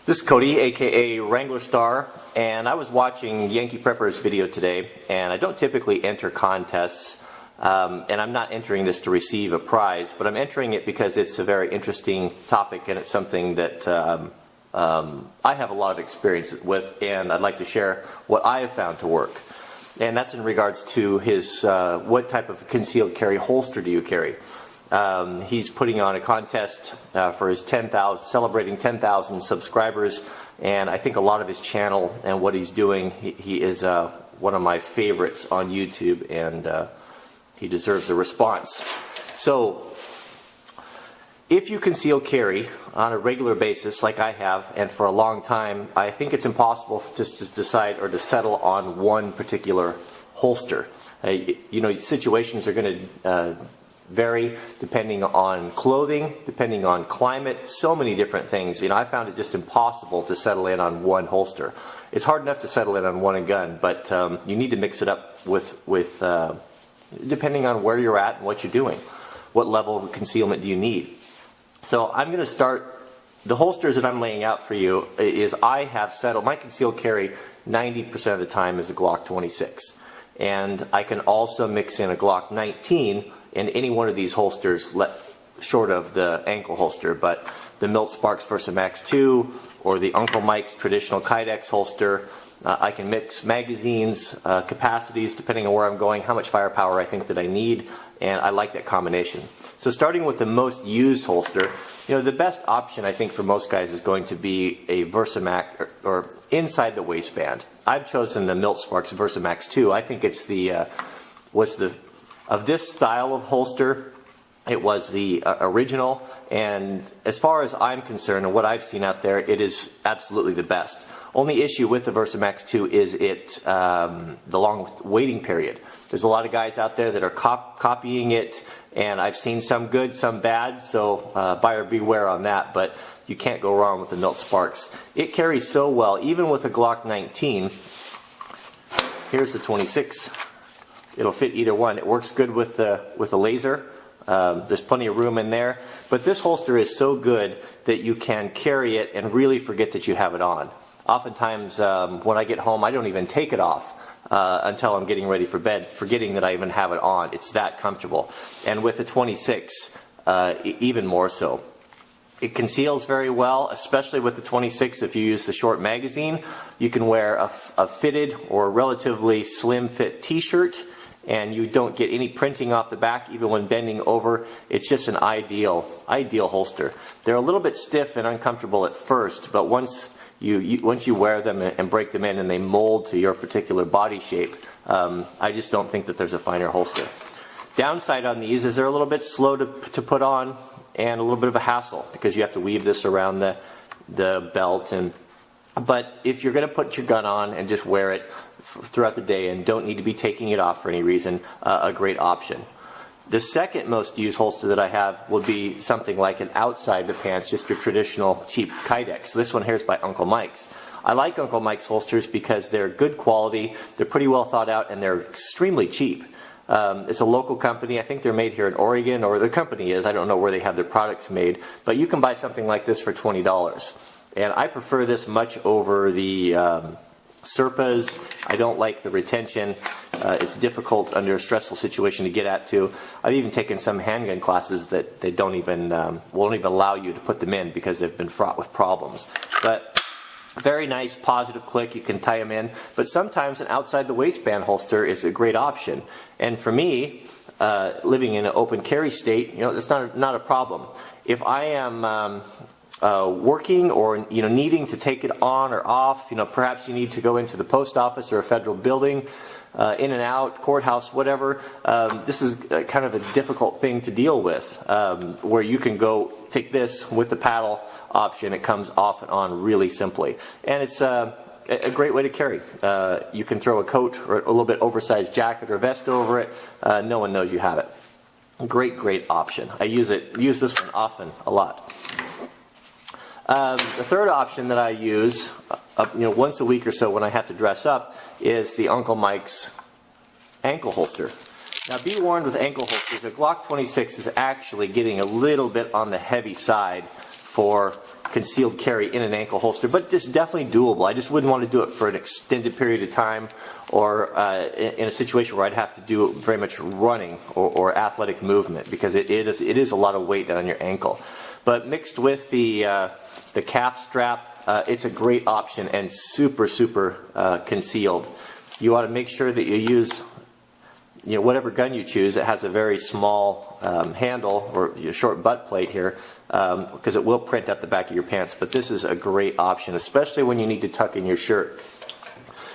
This is Cody, aka Wranglerstar, and I was watching Yankee Prepper's video today, and I don't typically enter contests, and I'm not entering this to receive a prize, but I'm entering it because it's a very interesting topic and it's something that I have a lot of experience with, and I'd like to share what I have found to work. And that's in regards to his, what type of concealed carry holster do you carry? He's putting on a contest for his 10,000, celebrating 10,000 subscribers, and I think a lot of his channel and what he's doing, he is one of my favorites on YouTube, and he deserves a response. So, if you conceal carry on a regular basis like I have, and for a long time, I think it's impossible just to decide or to settle on one particular holster. You know, situations are going to vary depending on clothing, depending on climate, so many different things. You know, I found it just impossible to settle in on one holster. It's hard enough to settle in on one gun, but you need to mix it up with depending on where you're at and what you're doing. What level of concealment do you need? So I'm going to start, the holsters that I'm laying out for you is I have settled, my concealed carry 90% of the time is a Glock 26. And I can also mix in a Glock 19 in any one of these holsters, short of the ankle holster, but the Milt Sparks VersaMax 2 or the Uncle Mike's traditional Kydex holster. I can mix magazines, capacities, depending on where I'm going, how much firepower I think that I need, and I like that combination. So starting with the most used holster, you know, the best option I think for most guys is going to be a VersaMax or inside the waistband. I've chosen the Milt Sparks VersaMax 2. I think it's the of this style of holster, it was the original, and as far as I'm concerned and what I've seen out there, it is absolutely the best. Only issue with the VersaMax 2 is the long waiting period. There's a lot of guys out there that are copying it, and I've seen some good, some bad, so buyer beware on that, but you can't go wrong with the Milt Sparks. It carries so well, even with a Glock 19. Here's the 26. It'll fit either one. It works good with a laser. There's plenty of room in there, but this holster is so good that you can carry it and really forget that you have it on. Oftentimes when I get home, I don't even take it off until I'm getting ready for bed, forgetting that I even have it on. It's that comfortable. And with the 26, even more so. It conceals very well, especially with the 26. If you use the short magazine, you can wear a fitted or relatively slim fit t-shirt, and you don't get any printing off the back even when bending over. It's just an ideal holster. They're a little bit stiff and uncomfortable at first, but once you wear them and break them in and they mold to your particular body shape, I just don't think that there's a finer holster. Downside on these is they're a little bit slow to put on and a little bit of a hassle because you have to weave this around the belt. But if you're going to put your gun on and just wear it throughout the day and don't need to be taking it off for any reason, a great option. The second most used holster that I have would be something like an outside the pants, just your traditional cheap Kydex. This one here is by Uncle Mike's. I like Uncle Mike's holsters because they're good quality, they're pretty well thought out, and they're extremely cheap. It's a local company. I think they're made here in Oregon, or the company is. I don't know where they have their products made, but you can buy something like this for $20. And I prefer this much over the Serpas. I don't like the retention. It's difficult under a stressful situation to get at to. I've even taken some handgun classes that they don't even won't even allow you to put them in because they've been fraught with problems. But very nice positive click, you can tie them in, but sometimes an outside the waistband holster is a great option. And for me, living in an open carry state, you know, that's not a problem. If I am working or needing to take it on or off, perhaps you need to go into the post office or a federal building, in and out, courthouse, whatever. This is kind of a difficult thing to deal with, where you can go take this with the paddle option. It comes off and on really simply, and it's a great way to carry. You can throw a coat or a little bit oversized jacket or vest over it. No one knows you have it. Great option. I use this one often, a lot. The third option that I use, once a week or so when I have to dress up, is the Uncle Mike's ankle holster. Now, be warned with ankle holsters, the Glock 26 is actually getting a little bit on the heavy side for concealed carry in an ankle holster, but it's definitely doable. I just wouldn't want to do it for an extended period of time, or in a situation where I'd have to do very much running or athletic movement, because it is a lot of weight on your ankle. But mixed with the calf strap, it's a great option and super concealed. You ought to make sure that you use, whatever gun you choose. It has a very small handle, or a short butt plate here, because it will print up the back of your pants. But this is a great option, especially when you need to tuck in your shirt.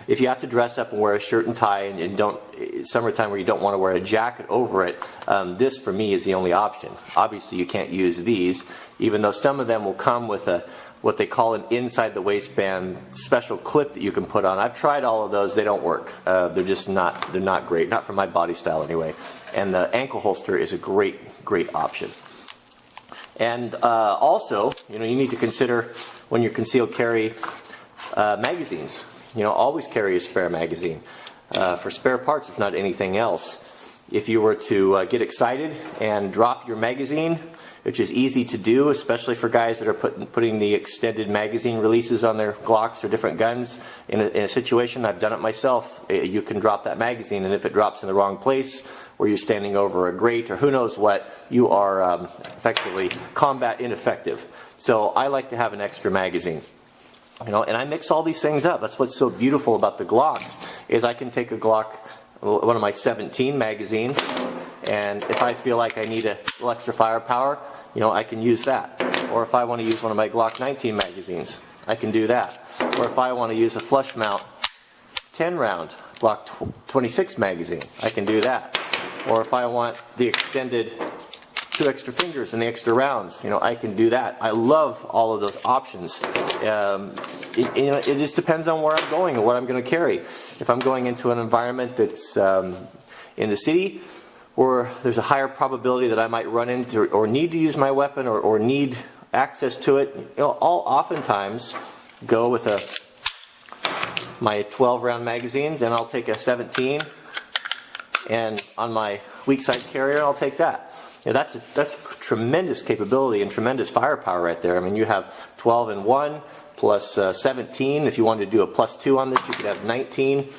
If you have to dress up and wear a shirt and tie, and summertime where you don't want to wear a jacket over it, this for me is the only option. Obviously you can't use these, even though some of them will come with what they call an inside the waistband special clip that you can put on. I've tried all of those. They don't work. They're not great, not for my body style anyway. And the ankle holster is a great option. And also, you need to consider, when you concealed carry, magazines. Always carry a spare magazine for spare parts, if not anything else. If you were to get excited and drop your magazine, which is easy to do, especially for guys that are putting the extended magazine releases on their Glocks or different guns, in a situation, I've done it myself, you can drop that magazine, and if it drops in the wrong place, or you're standing over a grate, or who knows what, you are effectively combat ineffective. So I like to have an extra magazine. And I mix all these things up. That's what's so beautiful about the Glocks, is I can take a Glock, one of my 17 magazines, and if I feel like I need a little extra firepower, I can use that. Or if I want to use one of my Glock 19 magazines, I can do that. Or if I want to use a flush mount 10 round Glock 26 magazine, I can do that. Or if I want the extended 2 extra fingers and the extra rounds, I can do that. I love all of those options. It just depends on where I'm going and what I'm going to carry. If I'm going into an environment that's in the city, where there's a higher probability that I might run into or need to use my weapon, or need access to it, I'll oftentimes go with my 12 round magazines, and I'll take a 17, and on my weak side carrier I'll take that. That's tremendous capability and tremendous firepower right there. I mean, you have 12 in one, plus 17. If you wanted to do a +2 on this, you could have 19.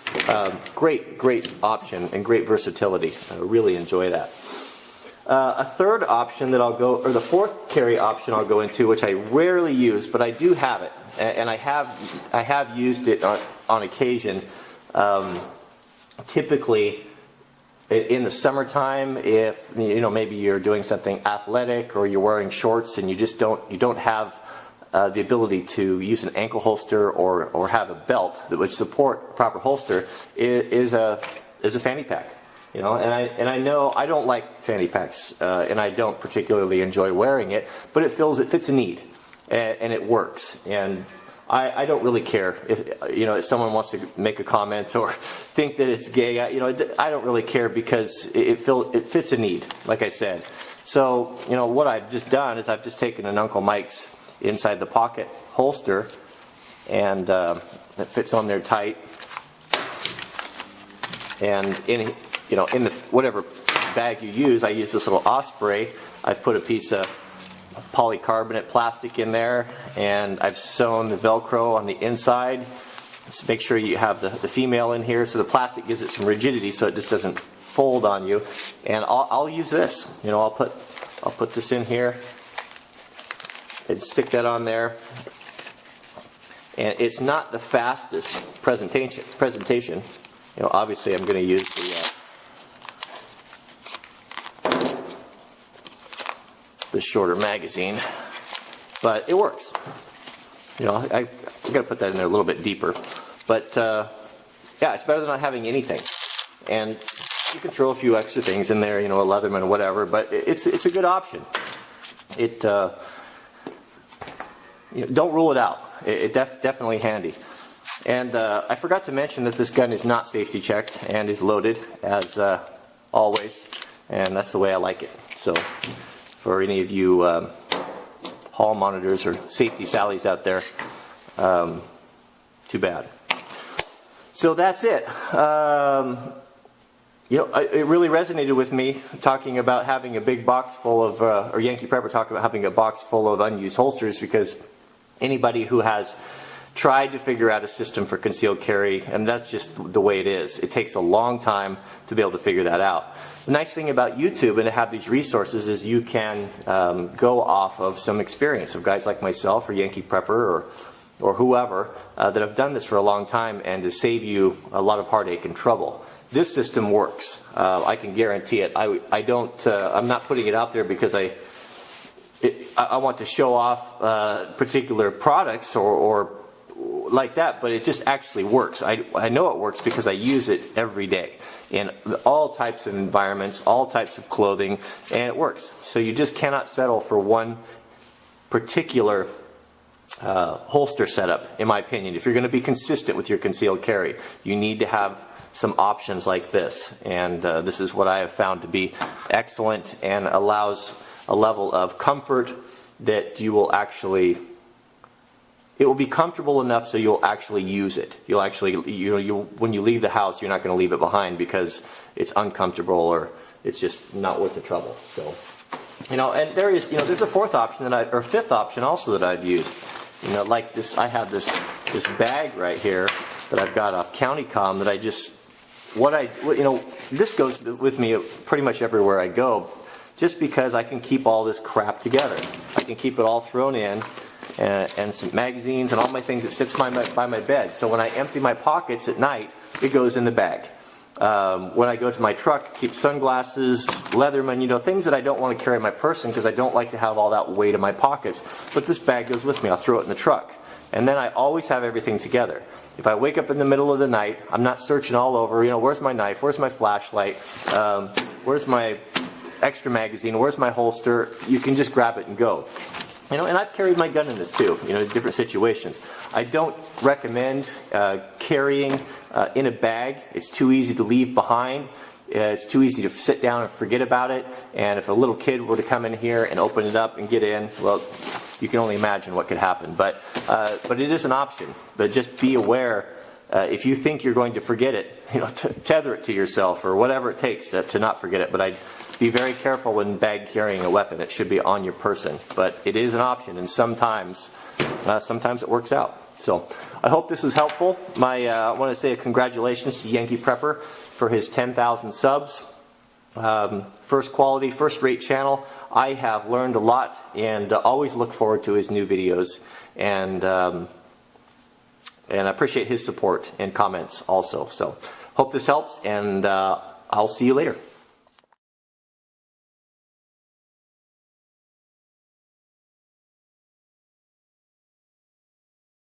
Great option and great versatility. I really enjoy that. A third option that the fourth carry option I'll go into, which I rarely use, but I do have it, and I have used it on occasion. Typically, in the summertime, if maybe you're doing something athletic, or you're wearing shorts and you don't have the ability to use an ankle holster or have a belt that would support proper holster, is a fanny pack. And I know I don't like fanny packs, and I don't particularly enjoy wearing it, but it fits a need, and it works. And I don't really care if someone wants to make a comment or think that it's gay. I don't really care, because it fits a need, like I said. So what I've just done is I've just taken an Uncle Mike's inside the pocket holster, and it fits on there tight. And in the whatever bag you use, I use this little Osprey. I've put a piece of polycarbonate plastic in there, and I've sewn the Velcro on the inside. Just make sure you have the female in here, so the plastic gives it some rigidity, so it just doesn't fold on you. And I'll use this. I'll put this in here and stick that on there. And it's not the fastest presentation. Obviously I'm going to use the shorter magazine, but it works. I got to put that in there a little bit deeper, but yeah, it's better than not having anything. And you can throw a few extra things in there, a Leatherman or whatever, but it's a good option. Don't rule it out. It's definitely handy. And I forgot to mention that this gun is not safety checked and is loaded as always, and that's the way I like it. So for any of you hall monitors or safety sallies out there, too bad. So that's it. It really resonated with me talking about having a big box full of, or Yankee Prepper talking about having a box full of unused holsters, because anybody who has tried to figure out a system for concealed carry, and that's just the way it is. It takes a long time to be able to figure that out. The nice thing about YouTube and to have these resources is you can go off of some experience of guys like myself or Yankee Prepper or whoever that have done this for a long time, and to save you a lot of heartache and trouble. This system works. I can guarantee it. I'm not putting it out there because I want to show off particular products or like that, but it just actually works. I know it works because I use it every day in all types of environments, all types of clothing, and it works. So you just cannot settle for one particular holster setup, in my opinion. If you're going to be consistent with your concealed carry, you need to have some options like this, and this is what I have found to be excellent and allows a level of comfort that you will actually, it will be comfortable enough so you'll actually use it. You'll actually, when you leave the house, you're not going to leave it behind because it's uncomfortable or it's just not worth the trouble. So, and there is, there's a fourth option or fifth option also that I've used. Like this, I have this bag right here that I've got off CountyCom that I just, this goes with me pretty much everywhere I go, just because I can keep all this crap together. I can keep it all thrown in, and some magazines and all my things that sits by my bed. So when I empty my pockets at night, it goes in the bag. When I go to my truck, keep sunglasses, Leatherman, things that I don't want to carry in my person because I don't like to have all that weight in my pockets. But this bag goes with me. I'll throw it in the truck. And then I always have everything together. If I wake up in the middle of the night, I'm not searching all over, where's my knife, where's my flashlight, where's my extra magazine, where's my holster. You can just grab it and go. And I've carried my gun in this too, in different situations. I don't recommend carrying in a bag. It's too easy to leave behind. It's too easy to sit down and forget about it. And if a little kid were to come in here and open it up and get in, well, you can only imagine what could happen. But it is an option. But just be aware, if you think you're going to forget it, tether it to yourself or whatever it takes to not forget it. But I'd be very careful when bag carrying a weapon. It should be on your person. But it is an option, and sometimes it works out. So I hope this is helpful. I want to say a congratulations to Yankee Prepper for his 10,000 subs. First quality, first rate channel. I have learned a lot and always look forward to his new videos, and I appreciate his support and comments also. So hope this helps, and I'll see you later.